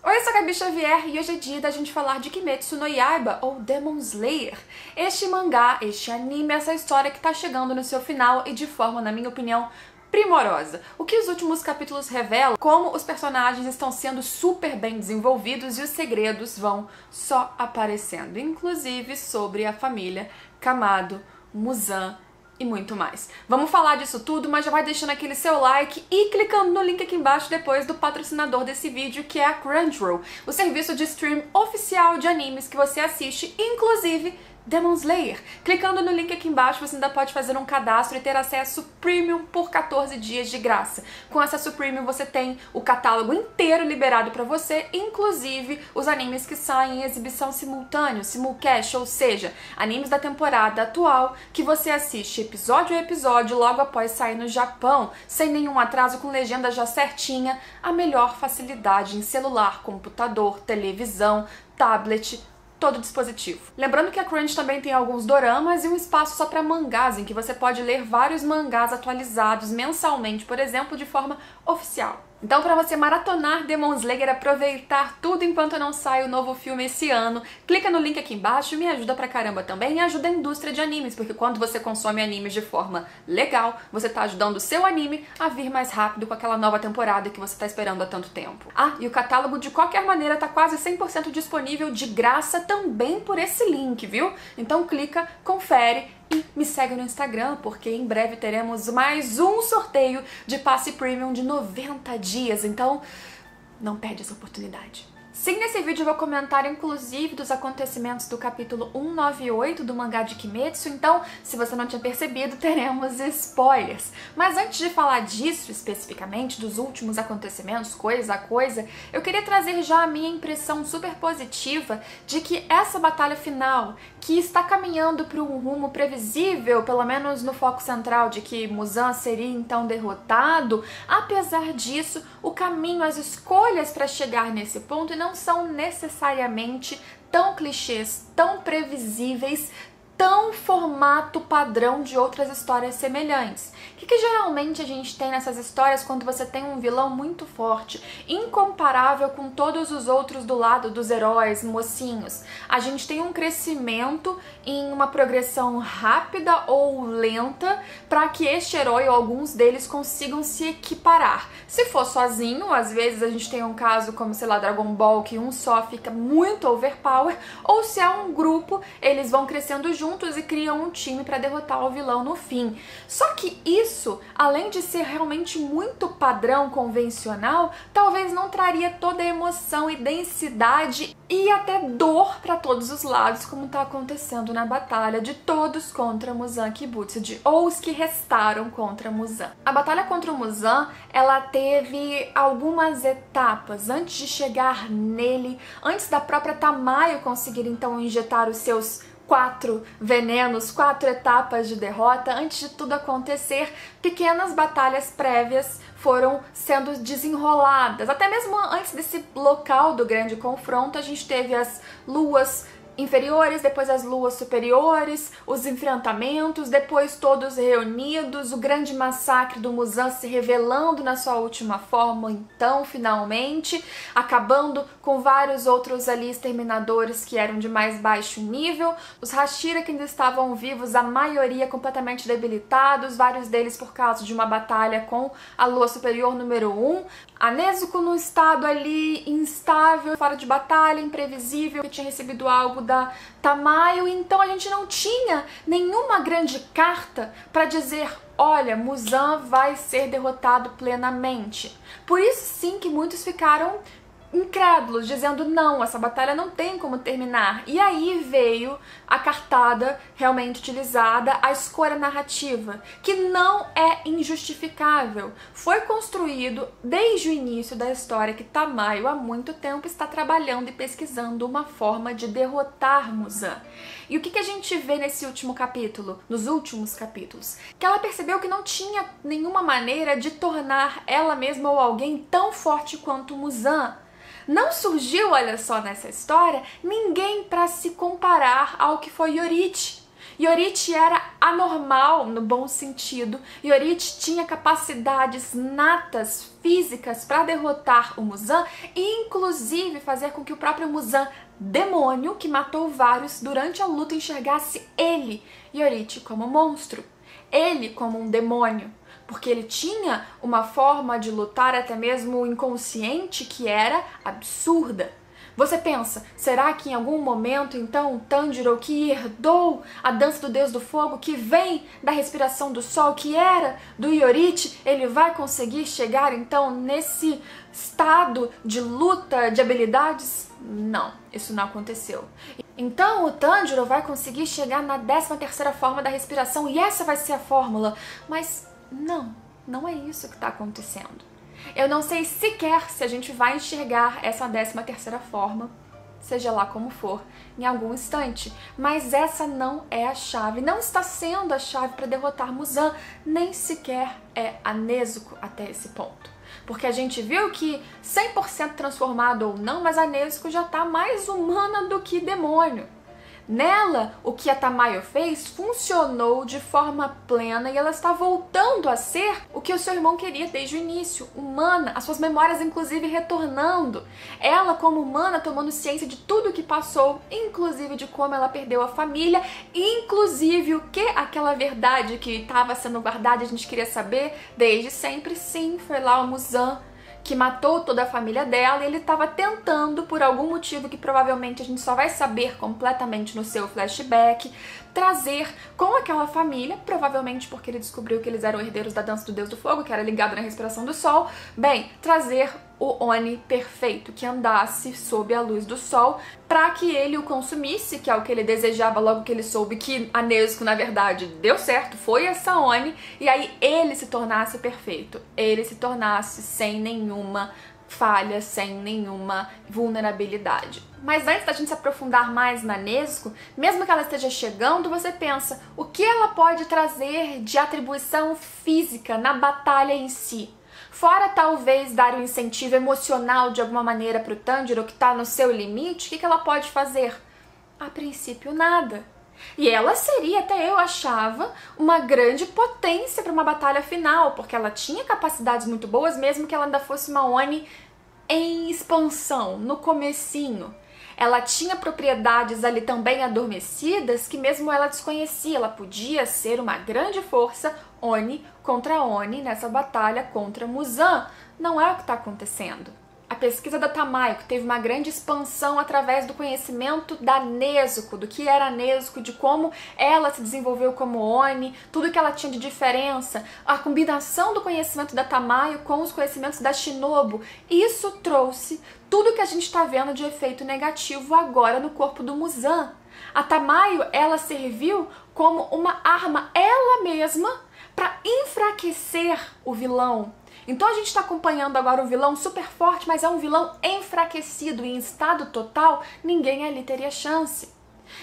Oi, eu sou a Gabi Xavier e hoje é dia da gente falar de Kimetsu no Yaiba, ou Demon Slayer. Este mangá, este anime, essa história que tá chegando no seu final e de forma, na minha opinião, primorosa. O que os últimos capítulos revelam, como os personagens estão sendo super bem desenvolvidos e os segredos vão só aparecendo, inclusive sobre a família Kamado, Muzan e muito mais. Vamos falar disso tudo, mas já vai deixando aquele seu like e clicando no link aqui embaixo depois do patrocinador desse vídeo, que é a Crunchyroll, o serviço de stream oficial de animes que você assiste, inclusive Demon Slayer. Clicando no link aqui embaixo, você ainda pode fazer um cadastro e ter acesso premium por 14 dias de graça. Com acesso premium você tem o catálogo inteiro liberado pra você, inclusive os animes que saem em exibição simultânea, simulcast, ou seja, animes da temporada atual que você assiste episódio a episódio logo após sair no Japão, sem nenhum atraso, com legenda já certinha, a melhor facilidade em celular, computador, televisão, tablet, todo dispositivo. Lembrando que a Crunch também tem alguns doramas e um espaço só para mangás, em que você pode ler vários mangás atualizados mensalmente, por exemplo, de forma oficial. Então, para você maratonar Demon Slayer, aproveitar tudo enquanto não sai o novo filme esse ano, clica no link aqui embaixo, me ajuda pra caramba também e ajuda a indústria de animes, porque quando você consome animes de forma legal, você tá ajudando o seu anime a vir mais rápido com aquela nova temporada que você tá esperando há tanto tempo. Ah, e o catálogo de qualquer maneira tá quase 100% disponível de graça também por esse link, viu? Então clica, confere e me segue no Instagram, porque em breve teremos mais um sorteio de passe premium de 90 dias, então não perde essa oportunidade. Sim, nesse vídeo eu vou comentar inclusive dos acontecimentos do capítulo 198 do mangá de Kimetsu, então se você não tinha percebido, teremos spoilers. Mas antes de falar disso especificamente, dos últimos acontecimentos, coisa a coisa, eu queria trazer já a minha impressão super positiva de que essa batalha final, que está caminhando para um rumo previsível, pelo menos no foco central de que Muzan seria então derrotado, apesar disso, o caminho, as escolhas para chegar nesse ponto não são necessariamente tão clichês, tão previsíveis, tão formato padrão de outras histórias semelhantes. O que geralmente a gente tem nessas histórias quando você tem um vilão muito forte, incomparável com todos os outros do lado dos heróis, mocinhos? A gente tem um crescimento em uma progressão rápida ou lenta para que este herói ou alguns deles consigam se equiparar. Se for sozinho, às vezes a gente tem um caso como, sei lá, Dragon Ball, que um só fica muito overpower, ou se é um grupo, eles vão crescendo juntos e criam um time para derrotar o vilão no fim. Só que isso, além de ser realmente muito padrão, convencional, talvez não traria toda a emoção e densidade e até dor para todos os lados, como está acontecendo na batalha de todos contra Muzan Kibutsuji, ou os que restaram contra Muzan. A batalha contra o Muzan, ela teve algumas etapas antes de chegar nele, antes da própria Tamayo conseguir então injetar os seus 4 venenos, 4 etapas de derrota. Antes de tudo acontecer, pequenas batalhas prévias foram sendo desenroladas. Até mesmo antes desse local do grande confronto, a gente teve as luas inferiores, depois as luas superiores, os enfrentamentos, depois todos reunidos, o grande massacre do Muzan se revelando na sua última forma, então, finalmente, acabando com vários outros ali exterminadores que eram de mais baixo nível, os Hashira que ainda estavam vivos, a maioria completamente debilitados, vários deles por causa de uma batalha com a lua superior número 1, a Nezuko no estado ali instável, fora de batalha, imprevisível, que tinha recebido algo da Tamayo, então a gente não tinha nenhuma grande carta para dizer: olha, Muzan vai ser derrotado plenamente. Por isso sim que muitos ficaram incrédulos, dizendo: não, essa batalha não tem como terminar. E aí veio a cartada realmente utilizada, a escolha narrativa, que não é injustificável. Foi construído desde o início da história que Tamayo há muito tempo está trabalhando e pesquisando uma forma de derrotar Muzan. E o que a gente vê nesse último capítulo, nos últimos capítulos? Que ela percebeu que não tinha nenhuma maneira de tornar ela mesma ou alguém tão forte quanto Muzan. Não surgiu, olha só, nessa história, ninguém para se comparar ao que foi Yorichi. Iorit era anormal no bom sentido. Iorit tinha capacidades natas, físicas, para derrotar o Muzan e inclusive fazer com que o próprio Muzan, demônio que matou vários, durante a luta enxergasse ele, Iorit, como monstro, ele como um demônio, porque ele tinha uma forma de lutar até mesmo inconsciente que era absurda. Você pensa, será que em algum momento, então, Tanjiro, que herdou a dança do Deus do Fogo, que vem da respiração do Sol, que era do Iorit, ele vai conseguir chegar, então, nesse estado de luta, de habilidades? Não, isso não aconteceu. Então, o Tanjiro vai conseguir chegar na 13ª forma da respiração, e essa vai ser a fórmula. Mas, não é isso que está acontecendo. Eu não sei sequer se a gente vai enxergar essa 13ª forma, seja lá como for, em algum instante. Mas essa não é a chave, não está sendo a chave para derrotar Muzan, nem sequer é a Nezuko até esse ponto. Porque a gente viu que 100% transformado ou não, mas a Nezuko já está mais humana do que demônio. Nela, o que a Tamayo fez funcionou de forma plena e ela está voltando a ser o que o seu irmão queria desde o início, humana, as suas memórias inclusive retornando. Ela, como humana, tomando ciência de tudo o que passou, inclusive de como ela perdeu a família, inclusive o que aquela verdade que estava sendo guardada a gente queria saber desde sempre. Sim, foi lá o Muzan que matou toda a família dela e ele estava tentando, por algum motivo que provavelmente a gente só vai saber completamente no seu flashback, trazer com aquela família, provavelmente porque ele descobriu que eles eram herdeiros da dança do Deus do Fogo, que era ligado na respiração do Sol, trazer o Oni perfeito, que andasse sob a luz do Sol, para que ele o consumisse, que é o que ele desejava logo que ele soube que a Nezuko, na verdade, deu certo, foi essa Oni, e aí ele se tornasse perfeito, ele se tornasse sem nenhuma falha, sem nenhuma vulnerabilidade. Mas antes da gente se aprofundar mais na Nezuko, mesmo que ela esteja chegando, você pensa, o que ela pode trazer de atribuição física na batalha em si? Fora talvez dar um incentivo emocional de alguma maneira para o Tanjiro que está no seu limite, o que ela pode fazer? A princípio, nada. E ela seria, até eu achava, uma grande potência para uma batalha final, porque ela tinha capacidades muito boas, mesmo que ela ainda fosse uma Oni em expansão, no comecinho. Ela tinha propriedades ali também adormecidas que mesmo ela desconhecia. Ela podia ser uma grande força Oni contra Oni nessa batalha contra Muzan. Não é o que está acontecendo. A pesquisa da Tamayo, que teve uma grande expansão através do conhecimento da Nezuko, do que era a Nezuko, de como ela se desenvolveu como Oni, tudo que ela tinha de diferença, a combinação do conhecimento da Tamayo com os conhecimentos da Shinobu, isso trouxe tudo que a gente está vendo de efeito negativo agora no corpo do Muzan. A Tamayo, ela serviu como uma arma, ela mesma, para enfraquecer o vilão. Então a gente está acompanhando agora um vilão super forte, mas é um vilão enfraquecido e em estado total, ninguém ali teria chance.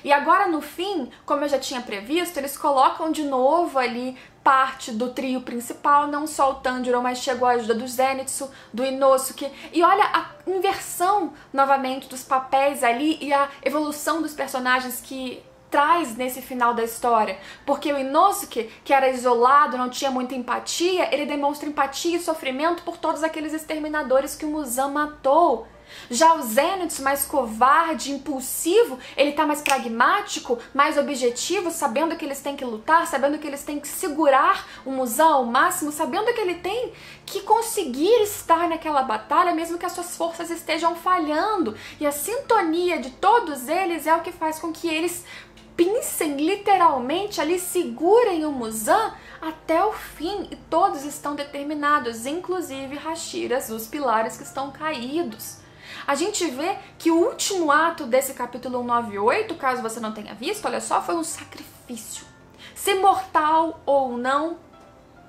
E agora no fim, como eu já tinha previsto, eles colocam de novo ali parte do trio principal, não só o Tanjiro, mas chegou a ajuda do Zenitsu, do Inosuke, e olha a inversão novamente dos papéis ali e a evolução dos personagens que traz nesse final da história, porque o Inosuke, que era isolado, não tinha muita empatia, ele demonstra empatia e sofrimento por todos aqueles exterminadores que o Muzan matou. Já o Zenitsu, mais covarde, impulsivo, ele tá mais pragmático, mais objetivo, sabendo que eles têm que lutar, sabendo que eles têm que segurar o Muzan ao máximo, sabendo que ele tem que conseguir estar naquela batalha, mesmo que as suas forças estejam falhando. E a sintonia de todos eles é o que faz com que eles pincem literalmente ali, segurem o Muzan até o fim, e todos estão determinados, inclusive Hashiras, os pilares que estão caídos. A gente vê que o último ato desse capítulo 198, caso você não tenha visto, olha só, foi um sacrifício. Se mortal ou não,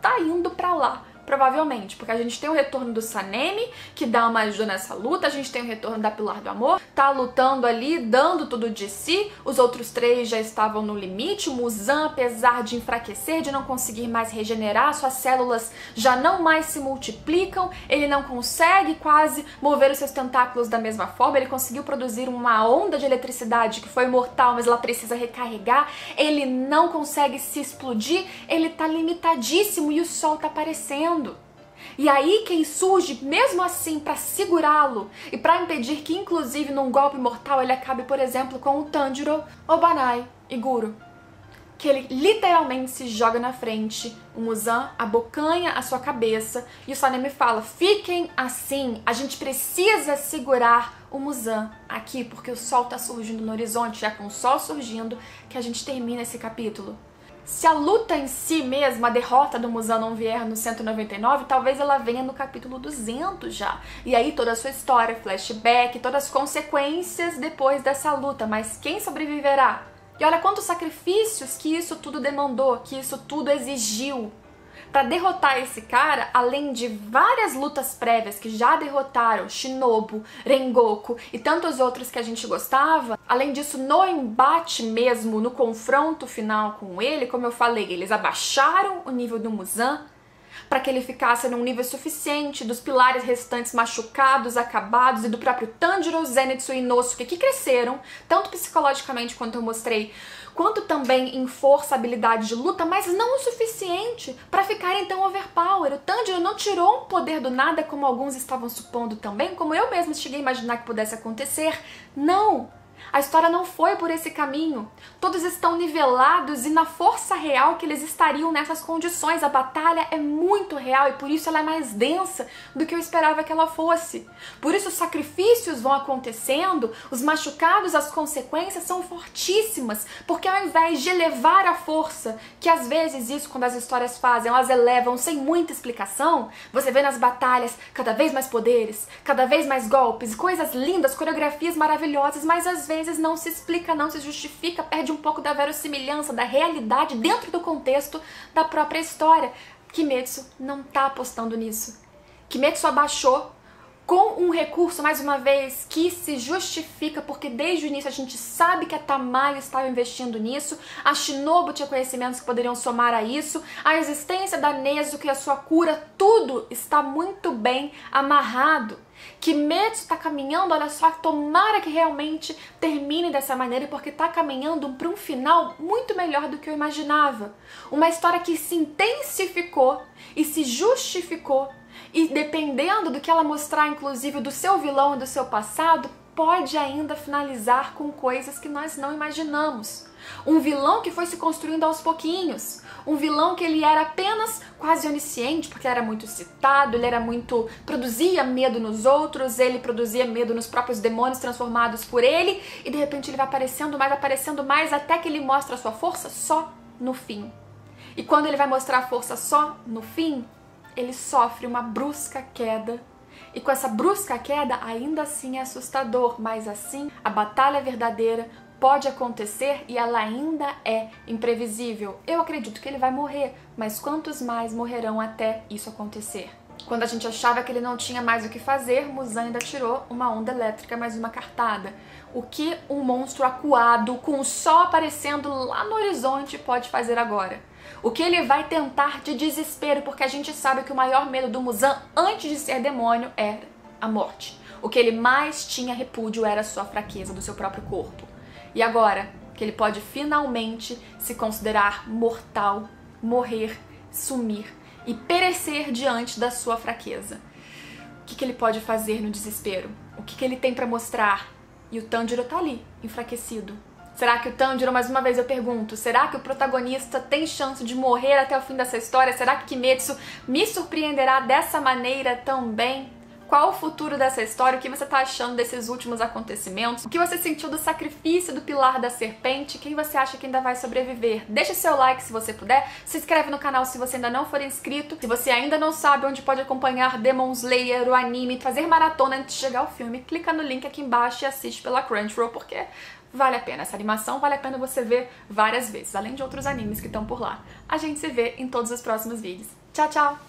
tá indo pra lá. Provavelmente, porque a gente tem o retorno do Sanemi, que dá uma ajuda nessa luta, a gente tem o retorno da Pilar do Amor, tá lutando ali, dando tudo de si, os outros 3 já estavam no limite, o Muzan, apesar de enfraquecer, de não conseguir mais regenerar, suas células já não mais se multiplicam, ele não consegue quase mover os seus tentáculos da mesma forma, ele conseguiu produzir uma onda de eletricidade que foi mortal, mas ela precisa recarregar, ele não consegue se explodir, ele tá limitadíssimo e o sol tá aparecendo. E aí quem surge mesmo assim para segurá-lo e para impedir que inclusive num golpe mortal ele acabe, por exemplo, com o Tanjiro, Obanai e Guro. Que ele literalmente se joga na frente, o Muzan abocanha a sua cabeça e o Sanemi fala: fiquem assim, a gente precisa segurar o Muzan aqui porque o sol tá surgindo no horizonte, é com o sol surgindo que a gente termina esse capítulo. Se a luta em si mesmo, a derrota do Muzan não vier no 199, talvez ela venha no capítulo 200 já. E aí toda a sua história, flashback, todas as consequências depois dessa luta, mas quem sobreviverá? E olha quantos sacrifícios que isso tudo demandou, que isso tudo exigiu. Para derrotar esse cara, além de várias lutas prévias que já derrotaram Shinobu, Rengoku e tantos outros que a gente gostava, além disso, no embate mesmo, no confronto final com ele, como eu falei, eles abaixaram o nível do Muzan para que ele ficasse num nível suficiente dos pilares restantes machucados, acabados e do próprio Tanjiro, Zenitsu e Inosuke, que cresceram, tanto psicologicamente quanto eu mostrei, quanto também em força, habilidade de luta, mas não o suficiente para ficarem tão overpower. O Tanjiro não tirou um poder do nada, como alguns estavam supondo também, como eu mesma cheguei a imaginar que pudesse acontecer. Não! A história não foi por esse caminho. Todos estão nivelados e na força real que eles estariam nessas condições. A batalha é muito real e por isso ela é mais densa do que eu esperava que ela fosse. Por isso os sacrifícios vão acontecendo, os machucados, as consequências são fortíssimas, porque ao invés de elevar a força, que às vezes isso quando as histórias fazem, elas elevam sem muita explicação, você vê nas batalhas cada vez mais poderes, cada vez mais golpes, coisas lindas, coreografias maravilhosas, mas às vezes não se explica, não se justifica, perde um pouco da verossimilhança, da realidade dentro do contexto da própria história. Kimetsu não tá apostando nisso. Kimetsu abaixou com um recurso, mais uma vez, que se justifica, porque desde o início a gente sabe que a Tamayo estava investindo nisso, a Shinobu tinha conhecimentos que poderiam somar a isso, a existência da Nezuko e a sua cura, tudo está muito bem amarrado. Kimetsu está caminhando, olha só, tomara que realmente termine dessa maneira, porque está caminhando para um final muito melhor do que eu imaginava. Uma história que se intensificou e se justificou, e dependendo do que ela mostrar, inclusive do seu vilão e do seu passado, pode ainda finalizar com coisas que nós não imaginamos. Um vilão que foi se construindo aos pouquinhos. Um vilão que ele era apenas quase onisciente, porque era muito citado, ele era muito... produzia medo nos outros, ele produzia medo nos próprios demônios transformados por ele, e de repente ele vai aparecendo mais, até que ele mostra a sua força só no fim. E quando ele vai mostrar a força só no fim, ele sofre uma brusca queda. E com essa brusca queda, ainda assim é assustador, mas assim a batalha verdadeira pode acontecer e ela ainda é imprevisível. Eu acredito que ele vai morrer, mas quantos mais morrerão até isso acontecer? Quando a gente achava que ele não tinha mais o que fazer, Muzan ainda tirou uma onda elétrica, mais uma cartada. O que um monstro acuado, com o sol aparecendo lá no horizonte, pode fazer agora? O que ele vai tentar de desespero, porque a gente sabe que o maior medo do Muzan, antes de ser demônio, era a morte. O que ele mais tinha repúdio era a sua fraqueza do seu próprio corpo. E agora, que ele pode finalmente se considerar mortal, morrer, sumir e perecer diante da sua fraqueza. O que ele pode fazer no desespero? O que ele tem para mostrar? E o Tanjiro tá ali, enfraquecido. Será que o Tanjiro, mais uma vez eu pergunto, será que o protagonista tem chance de morrer até o fim dessa história? Será que Kimetsu me surpreenderá dessa maneira também? Qual o futuro dessa história? O que você tá achando desses últimos acontecimentos? O que você sentiu do sacrifício do Pilar da Serpente? Quem você acha que ainda vai sobreviver? Deixa seu like se você puder, se inscreve no canal se você ainda não for inscrito. Se você ainda não sabe onde pode acompanhar Demon Slayer, o anime, fazer maratona antes de chegar ao filme, clica no link aqui embaixo e assiste pela Crunchyroll, porque vale a pena. Essa animação vale a pena você ver várias vezes, além de outros animes que estão por lá. A gente se vê em todos os próximos vídeos. Tchau, tchau!